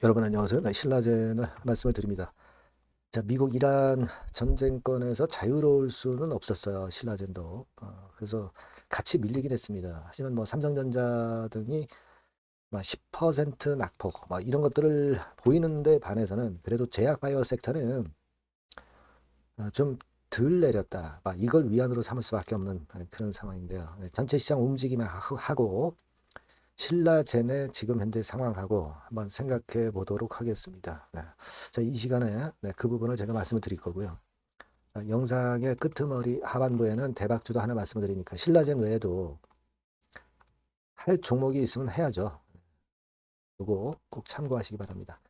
여러분 안녕하세요. 네, 신라제는 말씀을 드립니다. 자, 미국 이란 전쟁권에서 자유로울 수는 없었어요. 신라젠도. 그래서 같이 밀리긴 했습니다. 하지만 뭐 삼성전자 등이 막 10% 낙폭 막 이런 것들을 보이는데 반해서는 그래도 제약 바이오 섹터는 좀 덜 내렸다. 막 이걸 위안으로 삼을 수밖에 없는 그런 상황인데요. 네, 전체 시장 움직임을 하고 신라젠의 지금 현재 상황하고 한번 생각해 보도록 하겠습니다. 네. 자, 이 시간에 그 부분을 제가 말씀을 드릴 거고요. 영상의 끄트머리 하반부에는 대박주도 하나 말씀을 드리니까 신라젠 외에도 할 종목이 있으면 해야죠. 이거 꼭 참고하시기 바랍니다.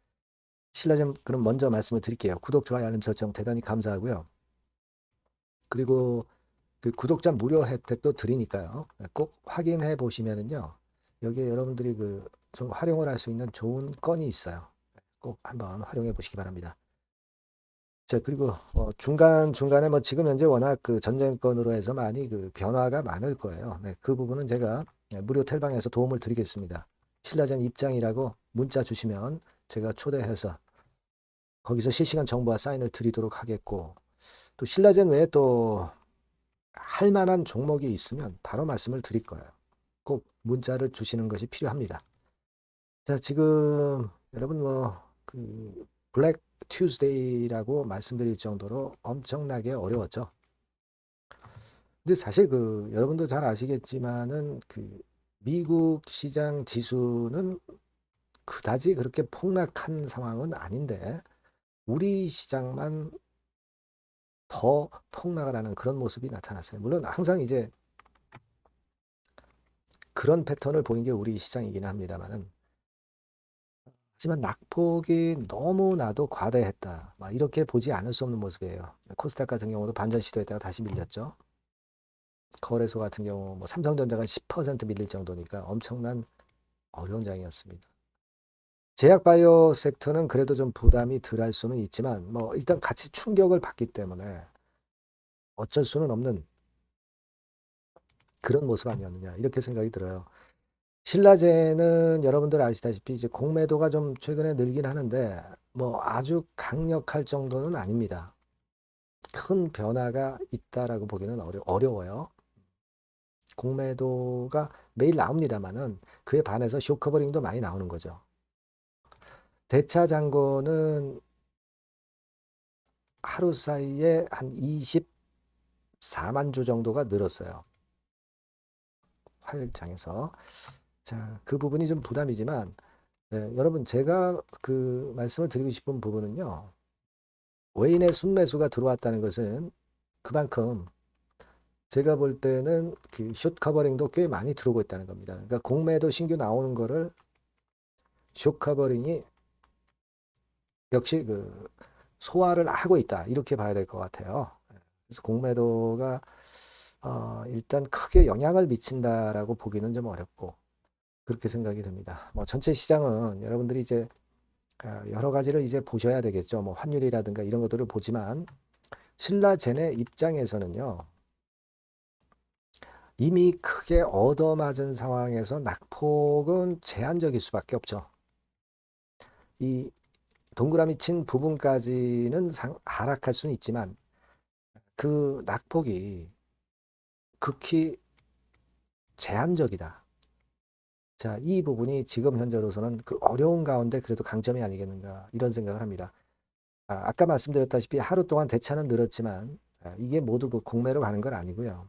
신라젠 그럼 먼저 말씀을 드릴게요. 구독, 좋아요, 알림 설정 대단히 감사하고요. 그리고 그 구독자 무료 혜택도 드리니까요. 꼭 확인해 보시면은요. 여기에 여러분들이 그 좀 활용을 할 수 있는 좋은 건이 있어요. 꼭 한번 활용해 보시기 바랍니다. 자, 그리고 중간중간에 뭐 지금 현재 워낙 그 전쟁권으로 해서 많이 그 변화가 많을 거예요. 네, 그 부분은 제가 무료 텔방에서 도움을 드리겠습니다. 신라전 입장이라고 문자 주시면 제가 초대해서 거기서 실시간 정보와 사인을 드리도록 하겠고, 또 신라젠 외에 또 할 만한 종목이 있으면 바로 말씀을 드릴 거예요. 꼭 문자를 주시는 것이 필요합니다. 자, 지금 여러분 그 블랙 튜즈데이라고 말씀드릴 정도로 엄청나게 어려웠죠. 근데 사실 그 여러분도 잘 아시겠지만은 그 미국 시장 지수는 그다지 그렇게 폭락한 상황은 아닌데 우리 시장만 더 폭락을 하는 그런 모습이 나타났어요. 물론 항상 이제 그런 패턴을 보인 게 우리 시장이긴 합니다만은 하지만 낙폭이 너무나도 과다했다. 막 이렇게 보지 않을 수 없는 모습이에요. 코스닥 같은 경우도 반전 시도했다가 다시 밀렸죠. 거래소 같은 경우 뭐 삼성전자가 10% 밀릴 정도니까 엄청난 어려운 장이었습니다. 제약바이오 섹터는 그래도 좀 부담이 덜할 수는 있지만 뭐 일단 같이 충격을 받기 때문에 어쩔 수는 없는 그런 모습 아니었느냐 이렇게 생각이 들어요. 신라제는 여러분들 아시다시피 이제 공매도가 좀 최근에 늘긴 하는데 뭐 아주 강력할 정도는 아닙니다. 큰 변화가 있다라고 보기는 어려워요. 공매도가 매일 나옵니다만은 그에 반해서 쇼커버링도 많이 나오는 거죠. 대차 잔고는 하루 사이에 한 24만 주 정도가 늘었어요. 화요일장에서. 자, 그 부분이 좀 부담이지만 여러분 제가 그 말씀을 드리고 싶은 부분은요. 외인의 순매수가 들어왔다는 것은 그만큼 제가 볼 때는 그 숏 커버링도 꽤 많이 들어오고 있다는 겁니다. 그러니까 공매도 신규 나오는 거를 숏 커버링이 역시 그 소화를 하고 있다. 이렇게 봐야 될 것 같아요. 그래서 공매도가 일단 크게 영향을 미친다라고 보기는 좀 어렵고 그렇게 생각이 듭니다. 뭐 전체 시장은 여러분들이 이제 여러 가지를 이제 보셔야 되겠죠. 뭐 환율이라든가 이런 것들을 보지만 신라젠의 입장에서는요. 이미 크게 얻어맞은 상황에서 낙폭은 제한적일 수밖에 없죠. 이 동그라미 친 부분까지는 하락할 수는 있지만 그 낙폭이 극히 제한적이다. 자, 이 부분이 지금 현재로서는 그 어려운 가운데 그래도 강점이 아니겠는가 이런 생각을 합니다. 아까 말씀드렸다시피 하루 동안 대차는 늘었지만 이게 모두 그 공매로 가는 건 아니고요.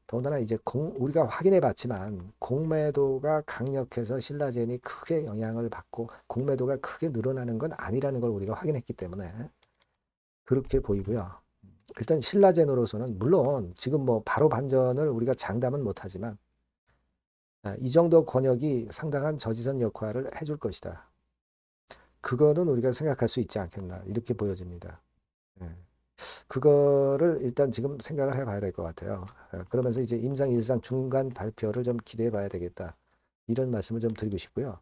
더군다나 이제 우리가 확인해 봤지만 공매도가 강력해서 신라젠이 크게 영향을 받고 공매도가 크게 늘어나는 건 아니라는 걸 우리가 확인했기 때문에 그렇게 보이고요. 일단 신라젠으로서는 물론 지금 뭐 바로 반전을 우리가 장담은 못하지만 이 정도 권역이 상당한 저지선 역할을 해줄 것이다. 그거는 우리가 생각할 수 있지 않겠나 이렇게 보여집니다. 예. 그거를 일단 지금 생각을 해봐야 될 것 같아요. 그러면서 이제 임상 일상 중간 발표를 좀 기대해 봐야 되겠다. 이런 말씀을 좀 드리고 싶고요.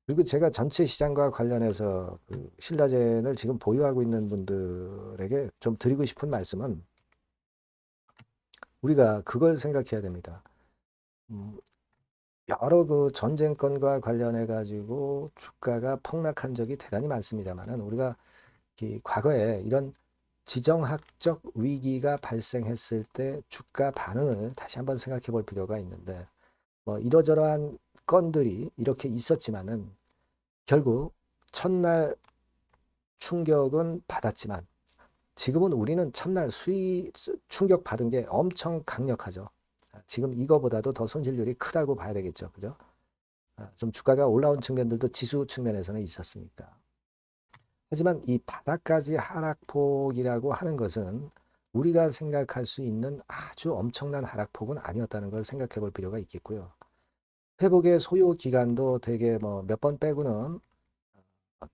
그리고 제가 전체 시장과 관련해서 그 신라젠을 지금 보유하고 있는 분들에게 좀 드리고 싶은 말씀은 우리가 그걸 생각해야 됩니다. 음, 여러 그 전쟁권과 관련해 가지고 주가가 폭락한 적이 대단히 많습니다만은 우리가 이 과거에 이런 지정학적 위기가 발생했을 때 주가 반응을 다시 한번 생각해 볼 필요가 있는데 뭐 이러저러한 건들이 이렇게 있었지만은 결국 첫날 충격은 받았지만 지금은 우리는 첫날 충격 받은 게 엄청 강력하죠. 지금 이거보다도 더 손실률이 크다고 봐야 되겠죠. 그죠? 좀 주가가 올라온 측면들도 지수 측면에서는 있었으니까. 하지만 이 바닥까지 하락폭이라고 하는 것은 우리가 생각할 수 있는 아주 엄청난 하락폭은 아니었다는 걸 생각해 볼 필요가 있겠고요. 회복의 소요 기간도 되게 뭐 몇 번 빼고는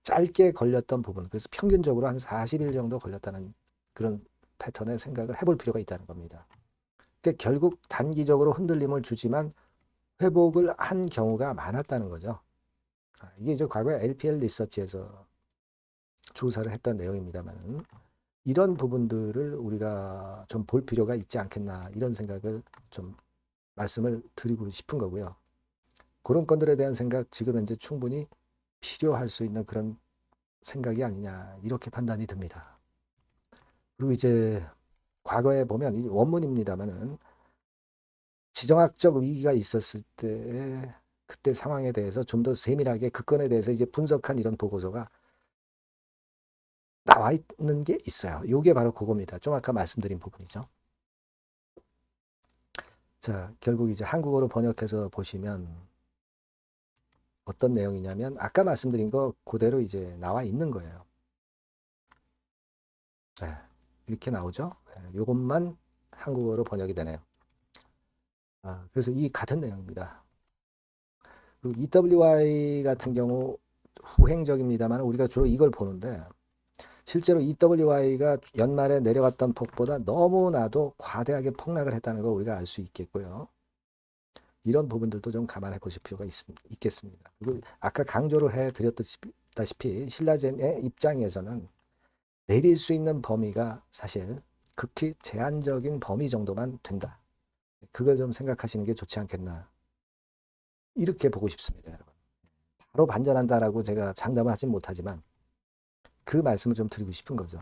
짧게 걸렸던 부분, 그래서 평균적으로 한 40일 정도 걸렸다는 그런 패턴의 생각을 해볼 필요가 있다는 겁니다. 그러니까 결국 단기적으로 흔들림을 주지만 회복을 한 경우가 많았다는 거죠. 이게 이제 과거에 LPL 리서치에서 조사를 했던 내용입니다만 이런 부분들을 우리가 좀 볼 필요가 있지 않겠나 이런 생각을 좀 말씀을 드리고 싶은 거고요. 그런 건들에 대한 생각 지금 현재 충분히 필요할 수 있는 그런 생각이 아니냐 이렇게 판단이 듭니다. 그리고 이제 과거에 보면 이 원문입니다만은 지정학적 위기가 있었을 때 그때 상황에 대해서 좀 더 세밀하게 그 건에 대해서 이제 분석한 이런 보고서가 나와 있는 게 있어요. 이게 바로 그겁니다. 좀 아까 말씀드린 부분이죠. 자, 결국 이제 한국어로 번역해서 보시면 어떤 내용이냐면 아까 말씀드린 거 그대로 이제 나와 있는 거예요. 네, 이렇게 나오죠. 네, 이것만 한국어로 번역이 되네요. 그래서 이 같은 내용입니다. 그리고 EWI 같은 경우 후행적입니다만 우리가 주로 이걸 보는데 실제로 EWI가 연말에 내려갔던 폭보다 너무나도 과대하게 폭락을 했다는 걸 우리가 알 수 있겠고요. 이런 부분들도 좀 감안해 보실 필요가 있겠습니다. 그리고 아까 강조를 해드렸다시피 신라젠의 입장에서는 내릴 수 있는 범위가 사실 극히 제한적인 범위 정도만 된다. 그걸 좀 생각하시는 게 좋지 않겠나. 이렇게 보고 싶습니다, 여러분. 바로 반전한다라고 제가 장담을 하진 못하지만 그 말씀을 좀 드리고 싶은 거죠.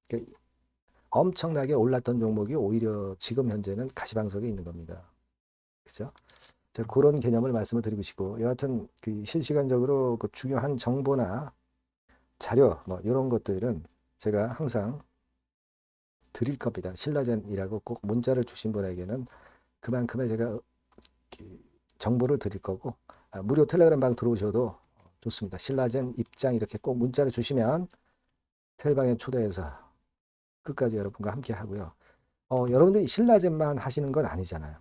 그러니까 엄청나게 올랐던 종목이 오히려 지금 현재는 가시방석에 있는 겁니다. 그죠? 그런 개념을 말씀을 드리고 싶고 여하튼 그 실시간적으로 그 중요한 정보나 자료 뭐 이런 것들은 제가 항상 드릴 겁니다. 신라젠이라고 꼭 문자를 주신 분에게는 그만큼의 제가 정보를 드릴 거고 무료 텔레그램 방 들어오셔도 좋습니다. 신라젠 입장 이렇게 꼭 문자를 주시면 텔방에 초대해서 끝까지 여러분과 함께 하고요. 여러분들이 신라젠만 하시는 건 아니잖아요.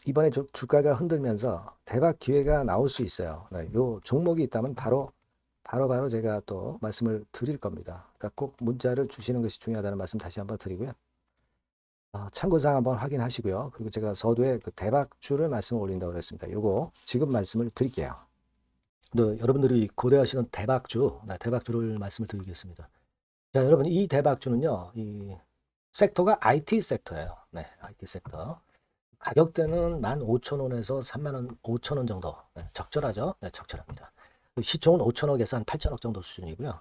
이번에 주가가 흔들면서 대박 기회가 나올 수 있어요. 네, 요 종목이 있다면 바로 제가 또 말씀을 드릴 겁니다. 그러니까 꼭 문자를 주시는 것이 중요하다는 말씀 다시 한번 드리고요. 참고사항 한번 확인하시고요. 그리고 제가 서두에 그 대박주를 말씀을 올린다고 그랬습니다. 요거 지금 말씀을 드릴게요. 여러분들이 고대하시는 대박주, 대박주를 말씀을 드리겠습니다. 자, 여러분 이 대박주는요, 이 섹터가 IT 섹터예요. 네, IT 섹터. 가격대는 15,000원에서 35,000원 5,000원 정도. 네, 적절하죠? 네, 적절합니다. 시총은 5천억에서 한 8천억 정도 수준이고요.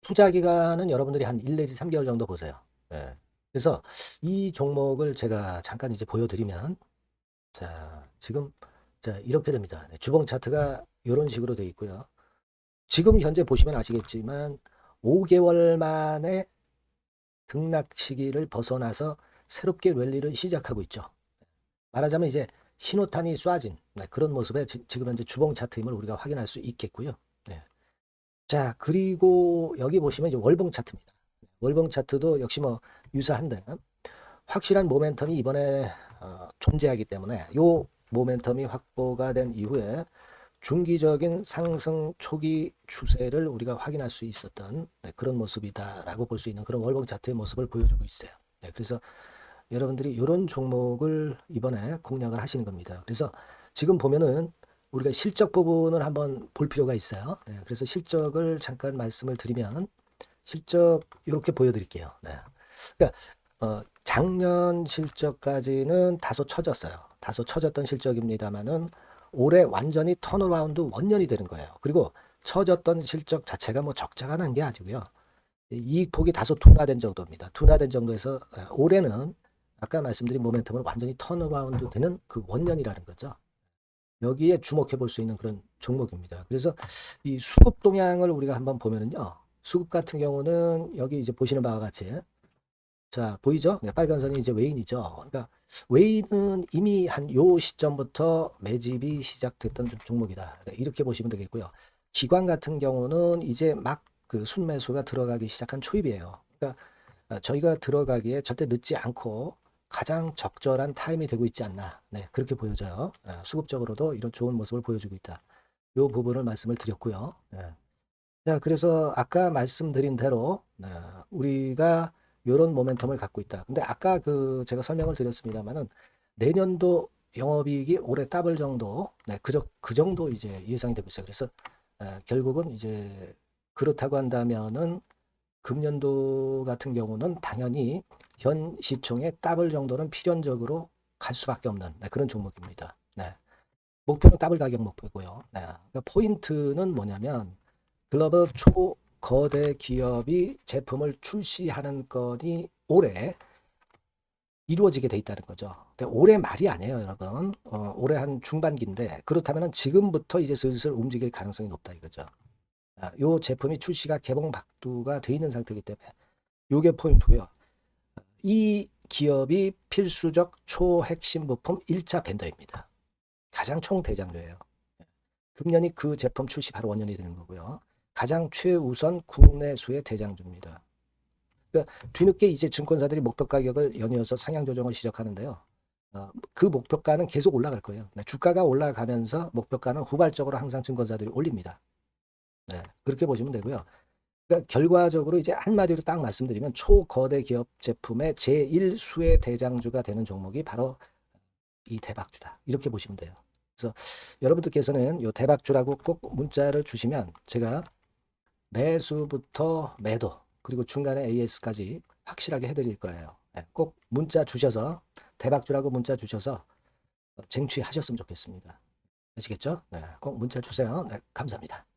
투자 기간은 여러분들이 한 1 내지 3개월 정도 보세요. 네. 그래서 이 종목을 제가 잠깐 이제 보여드리면, 자, 지금, 자, 이렇게 됩니다. 네, 주봉 차트가 이런 식으로 되어 있고요. 지금 현재 보시면 아시겠지만, 5개월 만에 등락 시기를 벗어나서 새롭게 랠리를 시작하고 있죠. 말하자면 이제 신호탄이 쏴진 그런 모습의 지금 현재 주봉 차트임을 우리가 확인할 수 있겠고요. 네. 자, 그리고 여기 보시면 이제 월봉 차트입니다. 월봉 차트도 역시 뭐 유사한데 확실한 모멘텀이 이번에 존재하기 때문에 요 모멘텀이 확보가 된 이후에 중기적인 상승 초기 추세를 우리가 확인할 수 있었던 그런 모습이다라고 볼 수 있는 그런 월봉 차트의 모습을 보여주고 있어요. 네, 그래서 여러분들이 이런 종목을 이번에 공략을 하시는 겁니다. 그래서 지금 보면은 우리가 실적 부분을 한번 볼 필요가 있어요. 네, 그래서 실적을 잠깐 말씀을 드리면 실적 이렇게 보여드릴게요. 네. 그러니까 작년 실적까지는 다소 처졌어요. 다소 처졌던 실적입니다만은 올해 완전히 턴어라운드 원년이 되는 거예요. 그리고 처졌던 실적 자체가 뭐 적자가 난 게 아니고요. 이익폭이 다소 둔화된 정도입니다. 둔화된 정도에서 올해는 아까 말씀드린 모멘텀을 완전히 턴어라운드 되는 그 원년이라는 거죠. 여기에 주목해 볼 수 있는 그런 종목입니다. 그래서 이 수급 동향을 우리가 한번 보면은요. 수급 같은 경우는 여기 이제 보시는 바와 같이 자, 보이죠? 네, 빨간 선이 이제 웨인이죠. 그러니까 웨인은 이미 한 요 시점부터 매집이 시작됐던 종목이다. 그러니까 이렇게 보시면 되겠고요. 기관 같은 경우는 이제 막 그 순매수가 들어가기 시작한 초입이에요. 그러니까 저희가 들어가기에 절대 늦지 않고 가장 적절한 타임이 되고 있지 않나. 네, 그렇게 보여져요. 수급적으로도 이런 좋은 모습을 보여주고 있다. 요 부분을 말씀을 드렸고요. 자, 그래서 아까 말씀드린 대로 우리가 이런 모멘텀을 갖고 있다. 근데 아까 그 제가 설명을 드렸습니다만은 내년도 영업이익이 올해 더블 정도, 그 정도 이제 예상이 되고 있어요. 그래서 결국은 이제 그렇다고 한다면은 금년도 같은 경우는 당연히 현 시총의 더블 정도는 필연적으로 갈 수밖에 없는 그런 종목입니다. 목표는 더블 가격 목표고요. 그러니까 포인트는 뭐냐면 글로벌 초거대 기업이 제품을 출시하는 건이 올해 이루어지게 돼 있다는 거죠. 근데 올해 말이 아니에요, 여러분. 올해 한 중반기인데 그렇다면 지금부터 이제 슬슬 움직일 가능성이 높다 이거죠. 요 제품이 출시가 개봉 박두가 돼 있는 상태이기 때문에 요게 포인트고요. 이 기업이 필수적 초핵심 부품 1차 벤더입니다. 가장 총대장주예요. 금년이 그 제품 출시 바로 원년이 되는 거고요. 가장 최우선 국내수의 대장주입니다. 그러니까 뒤늦게 이제 증권사들이 목표 가격을 연이어서 상향 조정을 시작하는데요. 그 목표가는 계속 올라갈 거예요. 주가가 올라가면서 목표가는 후발적으로 항상 증권사들이 올립니다. 그렇게 보시면 되고요. 그러니까 결과적으로 이제 한마디로 딱 말씀드리면 초거대 기업 제품의 제1수의 대장주가 되는 종목이 바로 이 대박주다. 이렇게 보시면 돼요. 그래서 여러분들께서는 이 대박주라고 꼭 문자를 주시면 제가 매수부터 매도 그리고 중간에 AS까지 확실하게 해드릴 거예요. 꼭 문자 주셔서 대박주라고 문자 주셔서 쟁취하셨으면 좋겠습니다. 아시겠죠? 꼭 문자 주세요. 감사합니다.